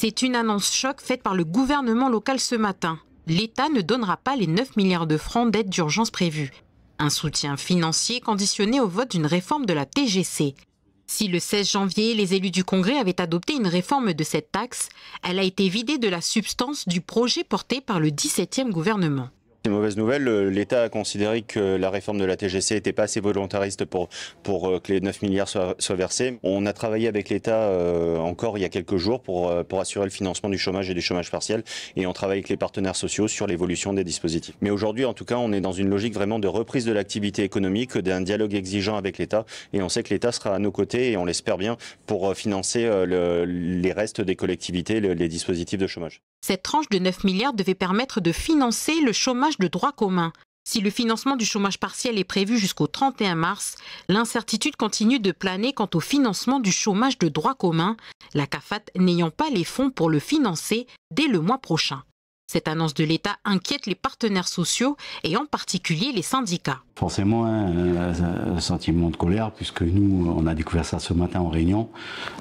C'est une annonce choc faite par le gouvernement local ce matin. L'État ne donnera pas les 9 milliards de francs d'aide d'urgence prévus. Un soutien financier conditionné au vote d'une réforme de la TGC. Si le 16 janvier, les élus du Congrès avaient adopté une réforme de cette taxe, elle a été vidée de la substance du projet porté par le 17e gouvernement. C'est une mauvaise nouvelle. L'État a considéré que la réforme de la TGC n'était pas assez volontariste pour que les 9 milliards soient versés. On a travaillé avec l'État encore il y a quelques jours pour assurer le financement du chômage et du chômage partiel. Et on travaille avec les partenaires sociaux sur l'évolution des dispositifs. Mais aujourd'hui, en tout cas, on est dans une logique vraiment de reprise de l'activité économique, d'un dialogue exigeant avec l'État. Et on sait que l'État sera à nos côtés, et on l'espère bien, pour financer les restes des collectivités, les dispositifs de chômage. Cette tranche de 9 milliards devait permettre de financer le chômage de droit commun. Si le financement du chômage partiel est prévu jusqu'au 31 mars, l'incertitude continue de planer quant au financement du chômage de droit commun, la CAFAT n'ayant pas les fonds pour le financer dès le mois prochain. Cette annonce de l'État inquiète les partenaires sociaux et en particulier les syndicats. Forcément, un sentiment de colère, puisque nous, on a découvert ça ce matin en réunion.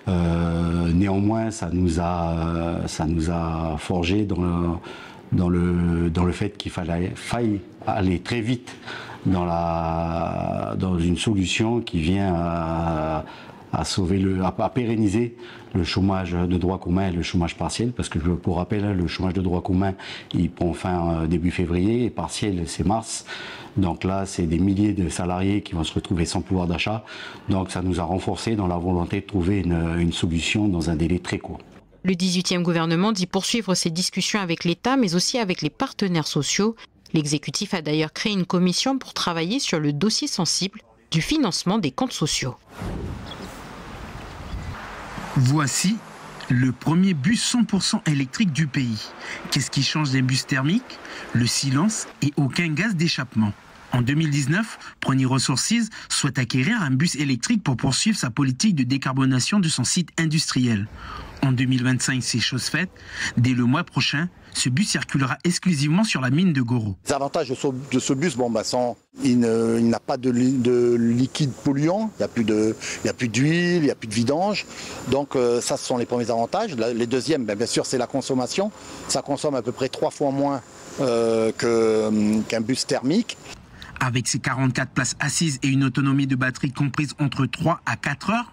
Néanmoins, ça nous a forgé dans le fait qu'il faille aller très vite dans une solution qui vient à pérenniser le chômage de droit commun et le chômage partiel, parce que pour rappel, le chômage de droit commun, il prend fin début février, et partiel, c'est mars. Donc là, c'est des milliers de salariés qui vont se retrouver sans pouvoir d'achat. Donc ça nous a renforcé dans la volonté de trouver une solution dans un délai très court. Le 18e gouvernement dit poursuivre ses discussions avec l'État, mais aussi avec les partenaires sociaux. L'exécutif a d'ailleurs créé une commission pour travailler sur le dossier sensible du financement des comptes sociaux. Voici le premier bus 100% électrique du pays. Qu'est-ce qui change des bus thermiques? Le silence et aucun gaz d'échappement. En 2019, Prony Resources souhaite acquérir un bus électrique pour poursuivre sa politique de décarbonation de son site industriel. En 2025, c'est chose faite. Dès le mois prochain, ce bus circulera exclusivement sur la mine de Goro. Les avantages de ce bus, il n'a pas de liquide polluant, il n'y a plus d'huile, il n'y a plus de vidange. Donc ça, ce sont les premiers avantages. Les deuxièmes, bien sûr, c'est la consommation. Ça consomme à peu près 3 fois moins qu'un bus thermique. Avec ses 44 places assises et une autonomie de batterie comprise entre 3 à 4 heures,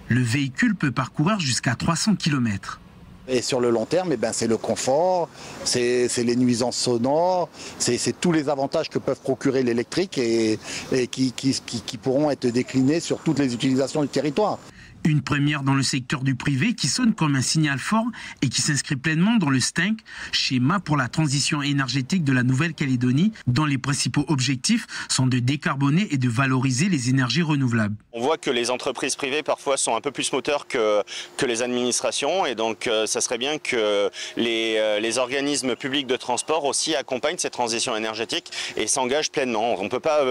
le véhicule peut parcourir jusqu'à 300 km. Et sur le long terme, c'est le confort, c'est les nuisances sonores, c'est tous les avantages que peuvent procurer l'électrique et qui pourront être déclinés sur toutes les utilisations du territoire. Une première dans le secteur du privé qui sonne comme un signal fort et qui s'inscrit pleinement dans le STINC, schéma pour la transition énergétique de la Nouvelle-Calédonie, dont les principaux objectifs sont de décarboner et de valoriser les énergies renouvelables. On voit que les entreprises privées parfois sont un peu plus moteurs que les administrations, et donc ça serait bien que les organismes publics de transport aussi accompagnent cette transition énergétique et s'engagent pleinement. On ne peut pas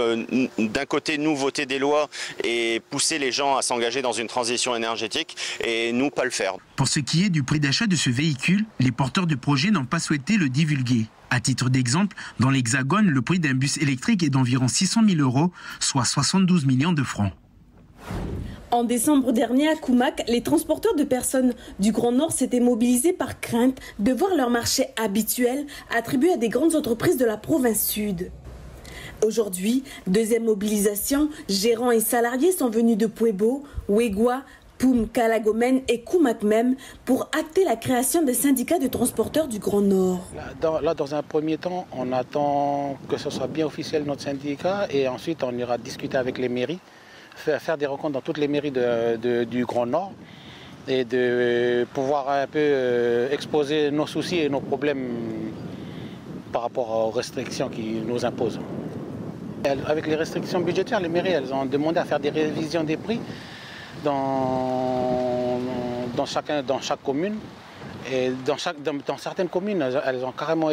d'un côté nous voter des lois et pousser les gens à s'engager dans une transition énergétique et nous pas le faire. Pour ce qui est du prix d'achat de ce véhicule, les porteurs de projets n'ont pas souhaité le divulguer. À titre d'exemple, dans l'Hexagone, le prix d'un bus électrique est d'environ 600 000 €, soit 72 millions de francs. En décembre dernier, à Koumak, les transporteurs de personnes du Grand Nord s'étaient mobilisés par crainte de voir leur marché habituel attribué à des grandes entreprises de la province sud. Aujourd'hui, deuxième mobilisation, gérants et salariés sont venus de Puebo, Wegwa, Poum, Calagomen et Koumak même pour acter la création des syndicats de transporteurs du Grand Nord. Là, dans un premier temps, on attend que ce soit bien officiel notre syndicat et ensuite on ira discuter avec les mairies, faire des rencontres dans toutes les mairies du Grand Nord et de pouvoir un peu exposer nos soucis et nos problèmes par rapport aux restrictions qui nous imposent. Avec les restrictions budgétaires, les mairies elles ont demandé à faire des révisions des prix dans chaque commune. Et dans certaines communes, elles ont carrément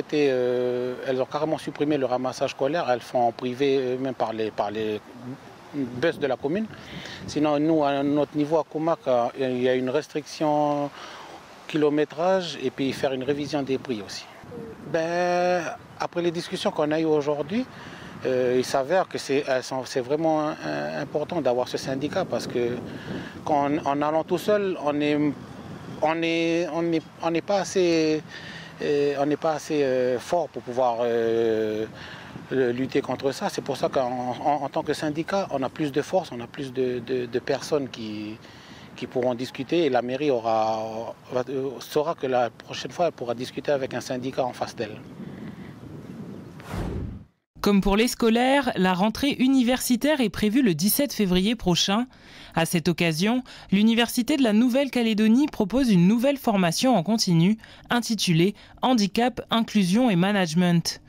supprimé le ramassage scolaire. Elles font en privé même par les bus de la commune. Sinon, nous, à notre niveau à Koumak, il y a une restriction kilométrage et puis faire une révision des prix aussi. Après les discussions qu'on a eues aujourd'hui, il s'avère que c'est vraiment important d'avoir ce syndicat parce que en allant tout seul, on est on n'est pas assez, fort pour pouvoir lutter contre ça. C'est pour ça qu'en tant que syndicat, on a plus de force, on a plus de personnes qui pourront discuter, et la mairie saura que la prochaine fois, elle pourra discuter avec un syndicat en face d'elle. Comme pour les scolaires, la rentrée universitaire est prévue le 17 février prochain. À cette occasion, l'Université de la Nouvelle-Calédonie propose une nouvelle formation en continu intitulée « Handicap, inclusion et management ».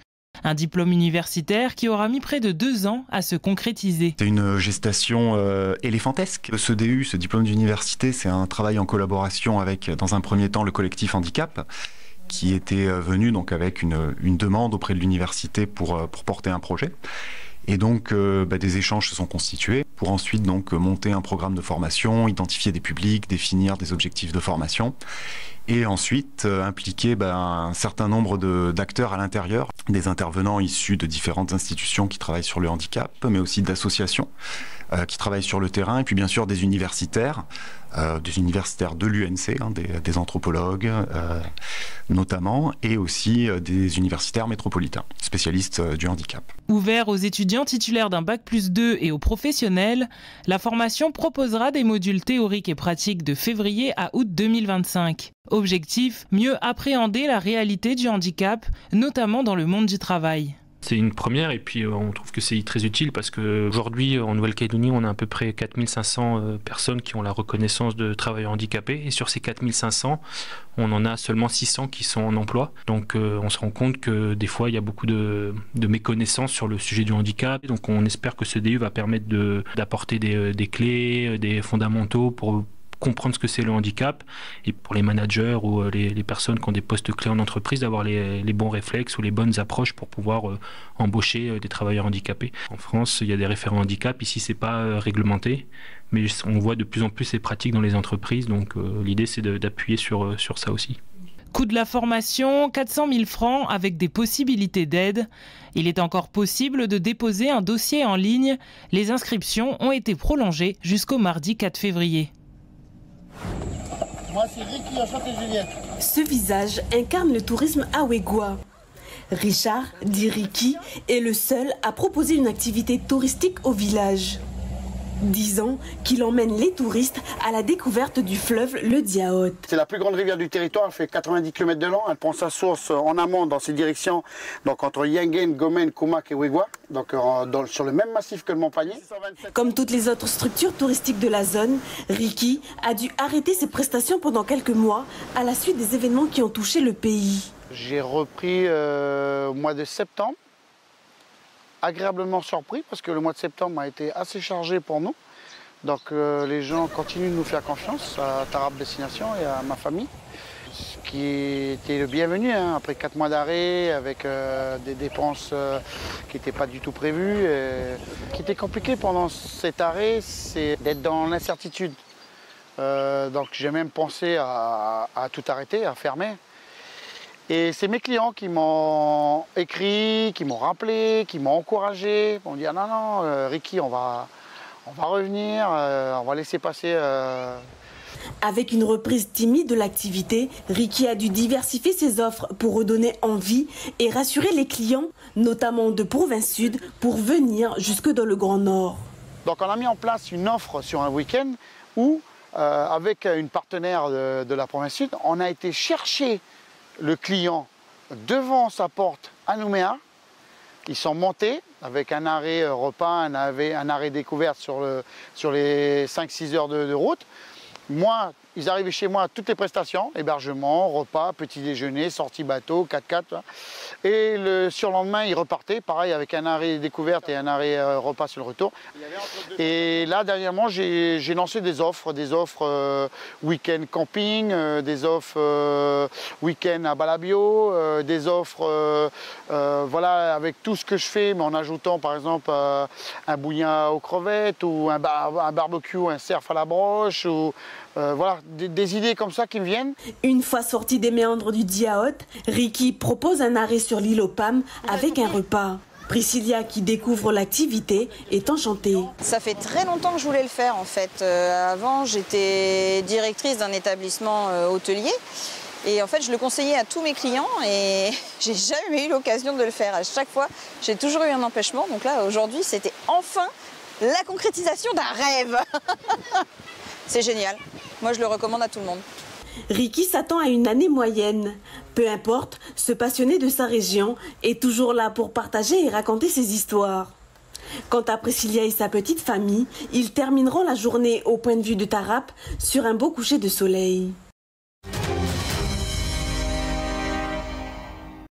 Un diplôme universitaire qui aura mis près de 2 ans à se concrétiser. C'est une gestation éléphantesque. Ce DU, ce diplôme d'université, c'est un travail en collaboration avec, dans un premier temps, le collectif Handicap, qui était venu donc avec une demande auprès de l'université pour porter un projet. Et donc des échanges se sont constitués pour ensuite donc monter un programme de formation, identifier des publics, définir des objectifs de formation et ensuite impliquer un certain nombre d'acteurs à l'intérieur, des intervenants issus de différentes institutions qui travaillent sur le handicap, mais aussi d'associations qui travaillent sur le terrain, et puis bien sûr des universitaires de l'UNC, des anthropologues notamment, et aussi des universitaires métropolitains, spécialistes du handicap. Ouvert aux étudiants titulaires d'un Bac+2 et aux professionnels, la formation proposera des modules théoriques et pratiques de février à août 2025. Objectif, mieux appréhender la réalité du handicap, notamment dans le monde du travail. C'est une première et puis on trouve que c'est très utile parce qu'aujourd'hui en Nouvelle-Calédonie on a à peu près 4500 personnes qui ont la reconnaissance de travailleurs handicapés et sur ces 4500 on en a seulement 600 qui sont en emploi. Donc on se rend compte que des fois il y a beaucoup de méconnaissances sur le sujet du handicap. Donc on espère que ce DU va permettre d'apporter des clés, des fondamentaux pour comprendre ce que c'est le handicap et pour les managers ou les personnes qui ont des postes clés en entreprise d'avoir les bons réflexes ou les bonnes approches pour pouvoir embaucher des travailleurs handicapés. En France, il y a des référents handicap, ici c'est pas réglementé, mais on voit de plus en plus ces pratiques dans les entreprises, donc l'idée c'est d'appuyer sur ça aussi. Coût de la formation, 400 000 francs avec des possibilités d'aide. Il est encore possible de déposer un dossier en ligne. Les inscriptions ont été prolongées jusqu'au mardi 4 février. Moi, c'est Ricky, enchanté Juliette. Ce visage incarne le tourisme awégois. Richard, dit Ricky, est le seul à proposer une activité touristique au village. 10 ans qu'il emmène les touristes à la découverte du fleuve le Diaote. C'est la plus grande rivière du territoire, elle fait 90 km de long, elle prend sa source en amont dans ces directions, donc entre Yengen, Gomen, Koumak et Wégua, donc sur le même massif que le Mont-Panier. Comme toutes les autres structures touristiques de la zone, Ricky a dû arrêter ses prestations pendant quelques mois à la suite des événements qui ont touché le pays. J'ai repris au mois de septembre. Agréablement surpris parce que le mois de septembre a été assez chargé pour nous. Donc les gens continuent de nous faire confiance à Tarab Destination et à ma famille. Ce qui était le bienvenu après 4 mois d'arrêt avec des dépenses qui n'étaient pas du tout prévues. Ce qui était compliqué pendant cet arrêt, c'est d'être dans l'incertitude. Donc j'ai même pensé à tout arrêter, à fermer. Et c'est mes clients qui m'ont écrit, qui m'ont rappelé, qui m'ont encouragé. On dit ah non, Ricky, on va revenir, on va laisser passer. Avec une reprise timide de l'activité, Ricky a dû diversifier ses offres pour redonner envie et rassurer les clients, notamment de Province Sud, pour venir jusque dans le Grand Nord. Donc on a mis en place une offre sur un week-end où, avec une partenaire de la Province Sud, on a été chercher le client devant sa porte à Nouméa. Ils sont montés avec un arrêt repas, un arrêt découverte sur les 5-6 heures de route. Moi, ils arrivaient chez moi à toutes les prestations, hébergement, repas, petit déjeuner, sortie bateau, 4x4. Et le surlendemain, ils repartaient, pareil, avec un arrêt découverte et un arrêt repas sur le retour. Et là, dernièrement, j'ai lancé des offres week-end camping, des offres week-end à Balabio, des offres voilà, avec tout ce que je fais, mais en ajoutant par exemple un bouillon aux crevettes ou un barbecue, un cerf à la broche, ou voilà, des idées comme ça qui me viennent. Une fois sorti des méandres du Diaote, Ricky propose un arrêt sur l'île aux Palmes avec un repas. Priscilla, qui découvre l'activité, est enchantée. Ça fait très longtemps que je voulais le faire en fait. Avant, j'étais directrice d'un établissement hôtelier. Et en fait, je le conseillais à tous mes clients et j'ai jamais eu l'occasion de le faire. À chaque fois, j'ai toujours eu un empêchement. Donc là, aujourd'hui, c'était enfin la concrétisation d'un rêve. C'est génial. Moi, je le recommande à tout le monde. Ricky s'attend à une année moyenne. Peu importe, ce passionné de sa région est toujours là pour partager et raconter ses histoires. Quant à Priscilla et sa petite famille, ils termineront la journée au point de vue de Tarap sur un beau coucher de soleil.